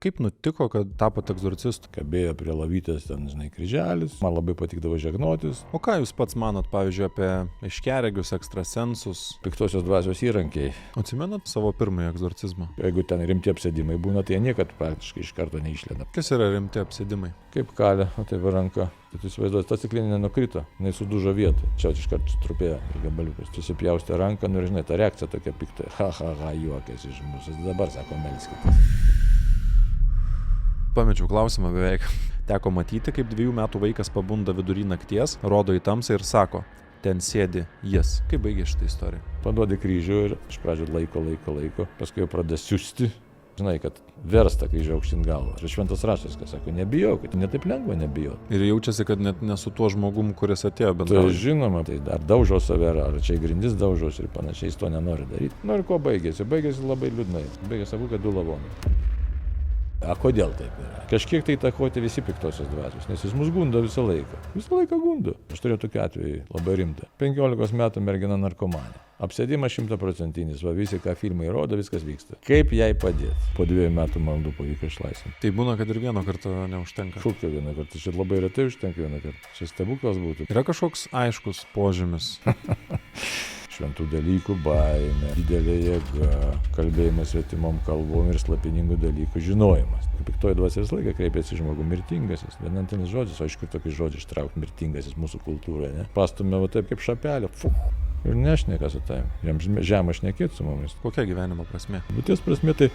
Kaip nutiko, kad tapot egzorcistu? Kabėjo prie lavytės ten, žinai, kryželis, man labai patikdavo žegnotis. O ką jūs pats manot, pavyzdžiui, apie iškeregius, ekstrasensus? Piktosios dvasios įrankiai. Atsimenat savo pirmąjį egzorcizmą? Jeigu ten rimti apsėdimai būna, tai jie niekad praktiškai iš karto neišlenda. Kas yra rimti apsėdimai? Kaip kalė, o tai va ranka. Tai tu įsivaizduoji, ta stiklinė nenukrito, jinai sudužo vietą. Čia iš karto sutrupėjo ir gabaliukas. Susipjaustė ranką, nu ir žinai, ta reakcija tokia pikta. Ha, juokėsi iš mūsų. Dabar sako, melskitės. Pamečiau klausimą beveik. Teko matyti, kaip 2 metų vaikas pabunda vidury nakties, rodo į tamsą ir sako, ten sėdi jis. Kaip baigė šitą istoriją? Paduodi kryžių ir iš pradžių laiko, paskui jau pradeda siusti. Žinai, kad versta kryžių aukštyn galvą. Ir šventas raštas, kas sako, nebijokit, netaip lengva nebijot. Ir jaučiasi, kad net ne su tuo žmogum, kuris atėjo Tai bendrauti. žinoma, tai dar daužo save, ar čia į grindis daužos ir panašiai, jis to nenori daryti. Nu ir ko baigėsi? Baigėsi labai liūdnai. Baigėsi abu, kad 2 lavonai. A kodėl taip yra? Kažkiek tai įtakoti visi piktosios dvasios, nes jis mus gundo visą laiką. Visą laiką gundo. Aš turėjau tokį atvejį labai rimtą. 15 metų mergina narkomanė. Apsėdimas 100%, va visi, ką filmai rodo, viskas vyksta. Kaip jai padėti? Po 2 metų valandų pavyko išlaisvinti. Tai būna, kad ir vieno karto neužtenka. Šūkio vieną kartą, čia labai retai užtenka vieną kartą. Čia stebuklas būtų. Yra kažkoks aiškus požymis. Šventų dalykų baimė, didelė jėga, kalbėjimas svetimom kalbom ir slapiningų dalykų žinojimas. Piktoji dvasia visą laiką kreipiasi į žmogų mirtingasis. Vienantinis žodis, o iš kur tokį žodį ištraukti mirtingasis mūsų kultūroje, ne? Pastumė va taip kaip šapelė, ir nešneka su tavim. Jam žemą šnekėti su mumis. Kokia gyvenimo prasmė? Būties prasmė tai